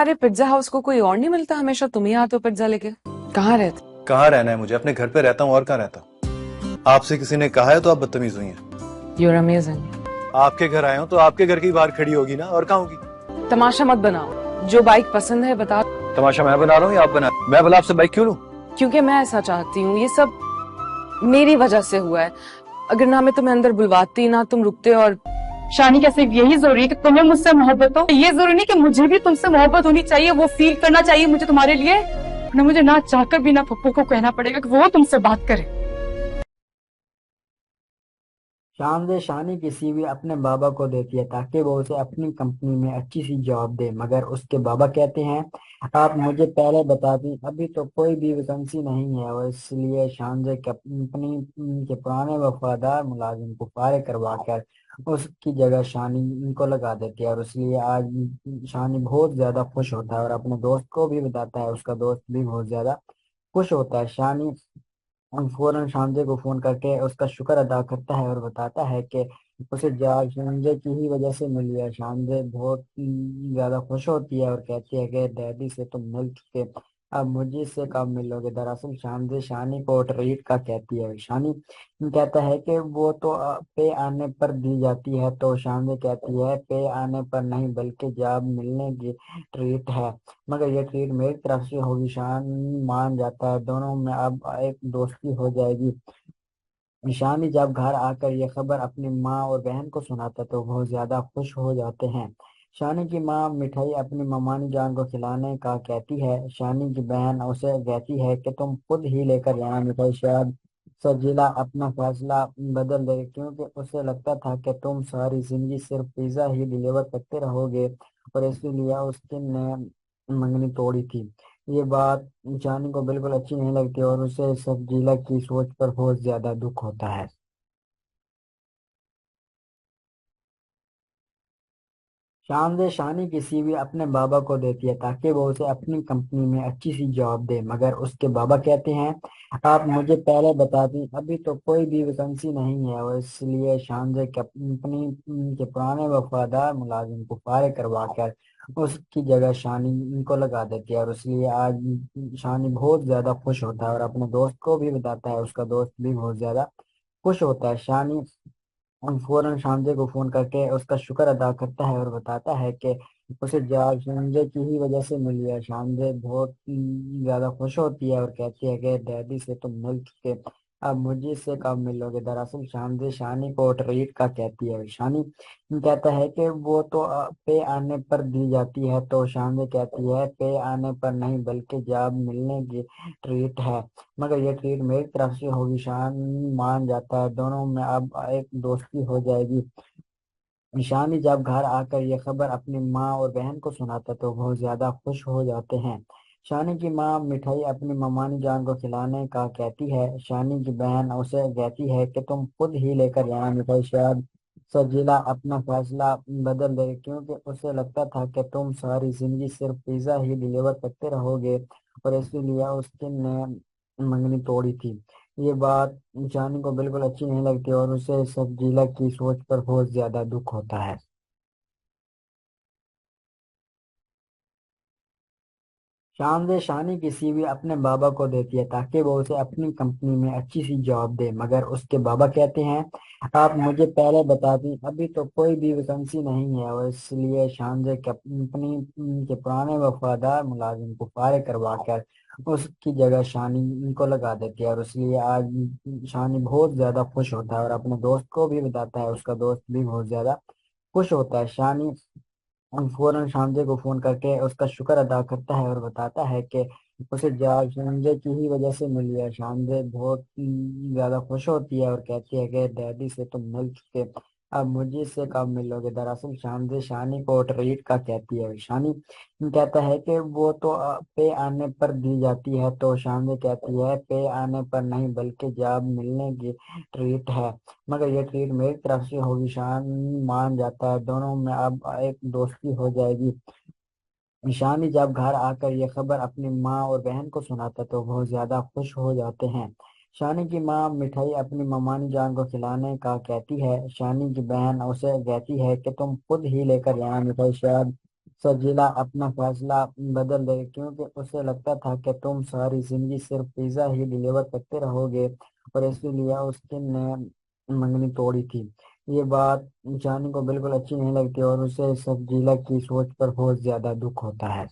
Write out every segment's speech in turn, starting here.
तुम्हारे pizza house को कोई और नहीं मिलता? हमेशा तुम ही आते हो पिज्जा लेके। कहाँ रहते? कहाँ रहना है मुझे? अपने घर पे रहता हूँ, और कहाँ रहता हूँ? आपसे किसी ने कहा है तो आप बदतमीज हुई हैं। You're amazing. आपके घर आया हूँ तो आपके घर की बाहर खड़ी होगी ना, और कहाँ होगी? तमाशा मत बनाओ। जो बाइक पसंद है बता। तमाशा मैं बना रहा हूँ या आप बना? मैं भला आपसे बाइक क्यों लूँ? क्योंकि मैं ऐसा चाहती हूँ। ये सब मेरी वजह से हुआ है। अगर ना मैं तुम्हें अंदर बुलवाती ना तुम रुकते। और शानी, क्या सिर्फ यही जरूरी है कि तुम्हें मुझसे मोहब्बत हो? ये जरूरी नहीं कि मुझे भी तुमसे मोहब्बत होनी चाहिए? वो फील करना चाहिए मुझे तुम्हारे लिए। ना मुझे ना चाहकर भी ना पप्पू को कहना पड़ेगा कि वो तुमसे बात करे। शानजे शानी की सीवी अपने बाबा को देती है ताकि वो उसे अपनी कंपनी में अच्छी सी जॉब दे, मगर उसके बाबा कहते हैं आप मुझे पहले बता दी, अभी तो कोई भी वैकेंसी नहीं है। और इसलिए शानजे कंपनी के पुराने वफादार मुलाजिम को फारिग करवा कर उसकी जगह शानी को लगा देती है। और इसलिए आज शानी बहुत ज्यादा खुश होता है और अपने दोस्त को भी बताता है। उसका दोस्त भी बहुत ज्यादा खुश होता है। शानी फौरन शामजे को फोन करके उसका शुक्र अदा करता है और बताता है कि उसे जॉब शामजे की ही वजह से मिली है। शामजे बहुत ज्यादा खुश होती है और कहती है कि डैडी से तुम मिल चुके, अब मुझे से कब मिलोगे। दरअसल शामजे शानी को ट्रीट का कहती है। शानी कहता है कि वो तो पे आने पर दी जाती है, तो शामजे कहती है पे आने पर नहीं बल्कि जॉब मिलने की ट्रीट है, मगर ये ट्रीट मेरी तरफ से होगी। शान मान जाता है, दोनों में अब एक दोस्ती हो जाएगी। ईशानी जब घर आकर ये खबर अपनी माँ और बहन को सुनाता तो बहुत ज्यादा खुश हो जाते हैं। शानी की माँ मिठाई अपनी ममानी जान को खिलाने का कहती है। शानी की बहन उसे कहती है कि तुम खुद ही लेकर जाना मिठाई, शायद सजीला अपना फैसला बदल दे, क्योंकि उसे लगता था कि तुम सारी जिंदगी सिर्फ पिज्जा ही डिलीवर करते रहोगे, और इसीलिए उसकी ने मंगनी तोड़ी थी। ये बात जानी को बिल्कुल अच्छी नहीं लगती और उसे सब्जीला की सोच पर बहुत ज्यादा दुख होता है। शानजे शानी की सीवी अपने बाबा को देती है ताकि वो उसे अपनी कंपनी में अच्छी सी जॉब दे, मगर उसके बाबा कहते हैं आप मुझे पहले बता दी, अभी तो कोई भी वैकेंसी नहीं है। और इसलिए शानजे कंपनी के पुराने वफादार मुलाजिम को फारिग करवा कर उसकी जगह शानी को लगा देती है। और इसलिए आज शानी बहुत ज्यादा खुश होता है और अपने दोस्त को भी बताता है। उसका दोस्त भी बहुत ज्यादा खुश होता है। शानी फौरन शामजे को फोन करके उसका शुक्र अदा करता है और बताता है कि उसे जॉब शामजे की ही वजह से मिली है। शामजे बहुत ज्यादा खुश होती है और कहती है कि डैडी से तुम मिल चुके, अब मुझे से कब मिलोगे। दरअसल शामजे शानी को ट्रीट का कहती है। शानी कहता है कि वो तो पे आने पर दी जाती है, तो शामजे कहती है पे आने पर नहीं बल्कि जॉब मिलने की ट्रीट है, मगर ये ट्रीट मेरी तरफ से होगी। शान मान जाता है, दोनों में अब एक दोस्ती हो जाएगी। ईशानी जब घर आकर ये खबर अपनी माँ और बहन को सुनाता तो बहुत ज्यादा खुश हो जाते हैं। शानी की माँ मिठाई अपनी ममानी जान को खिलाने का कहती है। शानी की बहन उसे कहती है कि तुम खुद ही लेकर जाना मिठाई, शायद सजीला अपना फैसला बदल दे, क्योंकि उसे लगता था कि तुम सारी जिंदगी सिर्फ पिज्जा ही डिलीवर करते रहोगे, और इसीलिए उसकी ने मंगनी तोड़ी थी। ये बात जानी को बिल्कुल अच्छी नहीं लगती और उसे सब्जीला की सोच पर बहुत ज्यादा दुख होता है। शानजे शानी की सीवी अपने बाबा को देती है ताकि वो उसे अपनी कंपनी में अच्छी सी जॉब दे, मगर उसके बाबा कहते हैं आप मुझे पहले बता दी, अभी तो कोई भी वैकेंसी नहीं है। और इसलिए शानजे कंपनी के पुराने वफादार मुलाजिम को फारिग करवा कर उसकी जगह शानी को लगा देती है। और इसलिए आज शानी बहुत ज्यादा खुश होता है और अपने दोस्त को भी बताता है। उसका दोस्त भी बहुत ज्यादा खुश होता है। शानी फौरन शामजे को फोन करके उसका शुक्र अदा करता है और बताता है कि उसे जॉब शामजे की ही वजह से मिली है। शामजे बहुत ज्यादा खुश होती है और कहती है कि डैडी से तुम मिल चुके, अब मुझे से कब मिलोगे। दरअसल शामजे शानी को ट्रीट का कहती है। शानी कहता है कि वो तो पे आने पर दी जाती है, तो शामजे कहती है पे आने पर नहीं बल्कि जॉब मिलने की ट्रीट है, मगर ये ट्रीट मेरी तरफ से होगी। शान मान जाता है, दोनों में अब एक दोस्ती हो जाएगी। ईशानी जब घर आकर ये खबर अपनी माँ और बहन को सुनाता तो बहुत ज्यादा खुश हो जाते हैं। शानी की माँ मिठाई अपनी ममानी जान को खिलाने का कहती है। शानी की बहन उसे कहती है कि तुम खुद ही लेकर जाना मिठाई, शायद सजीला अपना फैसला बदल दे, क्योंकि उसे लगता था कि तुम सारी जिंदगी सिर्फ पिज्जा ही डिलीवर करते रहोगे, और इसीलिए उसकी ने मंगनी तोड़ी थी। ये बात जानी को बिल्कुल अच्छी नहीं लगती और उसे सजीला की सोच पर बहुत ज्यादा दुख होता है।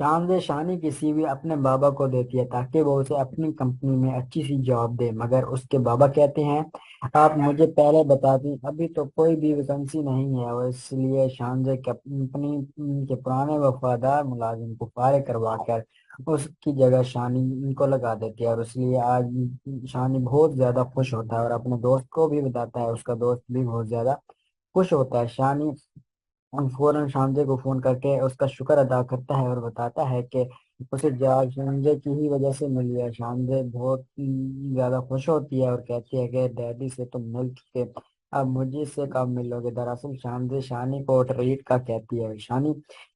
शानजे शानी की सीवी अपने बाबा को देती है ताकि वो उसे अपनी कंपनी में अच्छी सी जॉब दे, मगर उसके बाबा कहते हैं आप मुझे पहले बताती, अभी तो कोई भी वैकेंसी नहीं है, और इसलिए शानजे कंपनी के पुराने वफादार मुलाजिम को फारिग करवा कर उसकी जगह शानी को लगा देती है। और इसलिए आज शानी बहुत ज्यादा खुश होता है और अपने दोस्त को भी बताता है, उसका दोस्त भी बहुत ज्यादा खुश होता है। शानी फौरन शामजे को फोन करके उसका शुक्र अदा करता है और बताता है कि उसे जॉब शामजे की ही वजह से मिली है। शामजे बहुत ज्यादा खुश होती है और कहती है कि डैडी से तुम मिल चुके, अब मुझे से कब मिलोगे। दरअसल शामजे शानी को ट्रीट का कहती है। शानी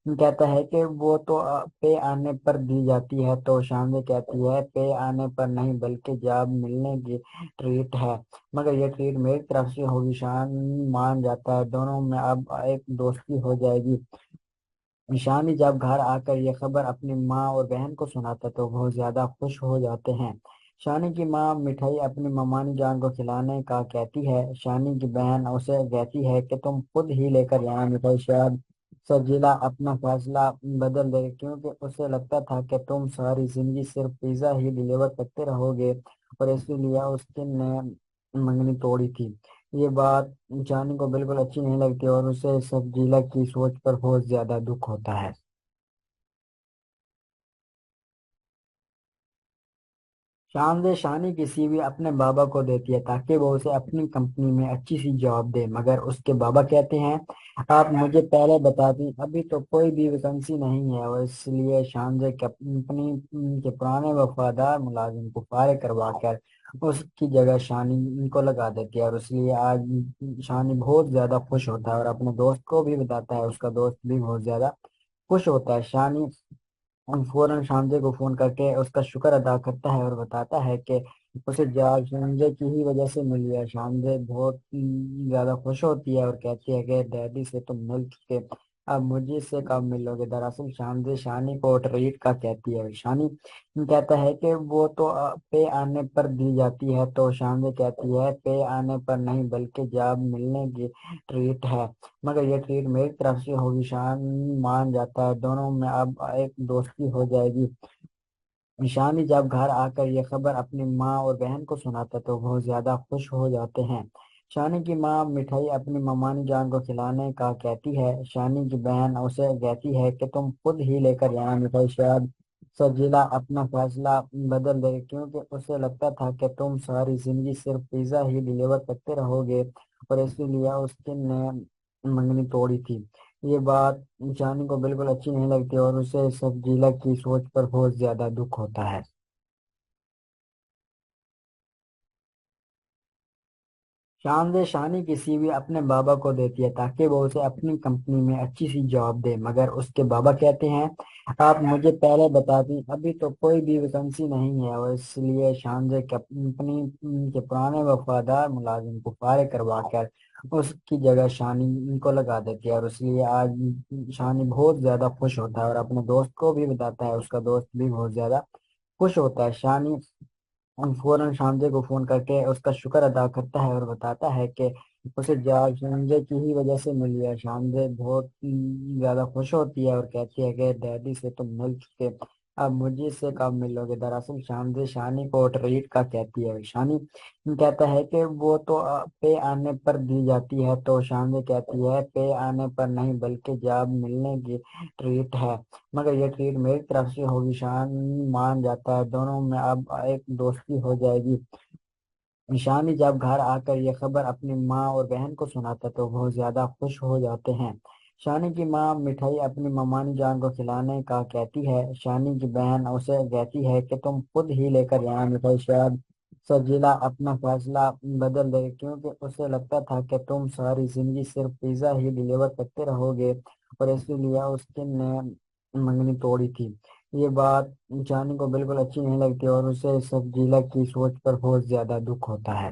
कहता है कि वो तो पे आने पर दी जाती है, तो शामजे कहती है पे आने पर नहीं बल्कि जॉब मिलने की ट्रीट है, मगर ये ट्रीट मेरी तरफ से होगी। शान मान जाता है, दोनों में अब एक दोस्ती हो जाएगी। शानी जब घर आकर ये खबर अपनी माँ और बहन को सुनाता तो बहुत ज्यादा खुश हो जाते हैं। शानी की माँ मिठाई अपनी ममानी जान को खिलाने का कहती है। शानी की बहन उसे कहती है कि तुम खुद ही लेकर जाना मिठाई, शायद सजीला अपना फैसला बदल दे, क्योंकि उसे लगता था कि तुम सारी जिंदगी सिर्फ पिज्जा ही डिलीवर करते रहोगे, और इसीलिए उसकी ने मंगनी तोड़ी थी। ये बात जानी को बिल्कुल अच्छी नहीं लगती और उसे सब्जीला की सोच पर बहुत ज्यादा दुख होता है। शानजे शानी की सीवी अपने बाबा को देती है ताकि वो उसे अपनी कंपनी में अच्छी सी जॉब दे, मगर उसके बाबा कहते हैं आप मुझे पहले बताती, अभी तो कोई भी वैकेंसी नहीं है, और इसलिए शानजे कंपनी के पुराने वफादार मुलाजिम को फारिग करवा कर उसकी जगह शानी को लगा देती है। और इसलिए आज शानी बहुत ज्यादा खुश होता है और अपने दोस्त को भी बताता है, उसका दोस्त भी बहुत ज्यादा खुश होता है। शानी फौरन शामजे को फोन करके उसका शुक्र अदा करता है और बताता है कि उसे जॉब शामजे की ही वजह से मिली है। शामजे बहुत ज्यादा खुश होती है और कहती है कि डैडी से तुम मिल चुके, अब मुझे से कब मिलोगे। दरअसल शामजे शानी को ट्रीट का कहती है। शानी कहता है कि वो तो पे आने पर दी जाती है, तो शामजे कहती है पे आने पर नहीं बल्कि जॉब मिलने की ट्रीट है, मगर ये ट्रीट मेरी तरफ से होगी। शान मान जाता है, दोनों में अब एक दोस्ती हो जाएगी। शानी जब घर आकर ये खबर अपनी माँ और बहन को सुनाता तो बहुत ज्यादा खुश हो जाते हैं। शानी की माँ मिठाई अपनी ममानी जान को खिलाने का कहती है। शानी की बहन उसे कहती है कि तुम खुद ही लेकर जाना मिठाई, शायद सजीला अपना फैसला बदल दे, क्योंकि उसे लगता था कि तुम सारी जिंदगी सिर्फ पिज्जा ही डिलीवर करते रहोगे, और इसीलिए उसकी ने मंगनी तोड़ी थी। ये बात जानी को बिल्कुल अच्छी नहीं लगती और उसे सब्जीला की सोच पर बहुत ज्यादा दुख होता है। शानजे शानी की सीवी अपने बाबा को देती है ताकि वो उसे अपनी कंपनी में अच्छी सी जॉब दे, मगर उसके बाबा कहते हैं आप मुझे पहले बताती, अभी तो कोई भी वैकेंसी नहीं है, और इसलिए शानजे कंपनी के पुराने वफादार मुलाजिम को फारिग करवा कर उसकी जगह शानी को लगा देती है। और इसलिए आज शानी बहुत ज्यादा खुश होता है और अपने दोस्त को भी बताता है, उसका दोस्त भी बहुत ज्यादा खुश होता है। शानी फौरन शामजे को फोन करके उसका शुक्र अदा करता है और बताता है कि उसे जॉब शामजे की ही वजह से मिली है। शामजे बहुत ज्यादा खुश होती है और कहती है कि डैडी से तुम मिल चुके, अब मुझे से कब मिलोगे। दरअसल शामजे शानी को ट्रीट का कहती है। शानी कहता है कि वो तो पे आने पर दी जाती है, तो शामजे कहती है पे आने पर नहीं बल्कि जॉब मिलने की ट्रीट है, मगर ये ट्रीट मेरी तरफ से होगी। शान मान जाता है, दोनों में अब एक दोस्ती हो जाएगी। शानी जब घर आकर ये खबर अपनी माँ और बहन को सुनाता तो बहुत ज्यादा खुश हो जाते हैं। शानी की माँ मिठाई अपनी ममानी जान को खिलाने का कहती है। शानी की बहन उसे कहती है कि तुम खुद ही लेकर जाना मिठाई, शायद सजीला अपना फैसला बदल दे, क्योंकि उसे लगता था कि तुम सारी जिंदगी सिर्फ पिज्जा ही डिलीवर करते रहोगे, और इसीलिए उसकी ने मंगनी तोड़ी थी। ये बात जानी को बिल्कुल अच्छी नहीं लगती और उसे सब्जीला की सोच पर बहुत ज्यादा दुख होता है।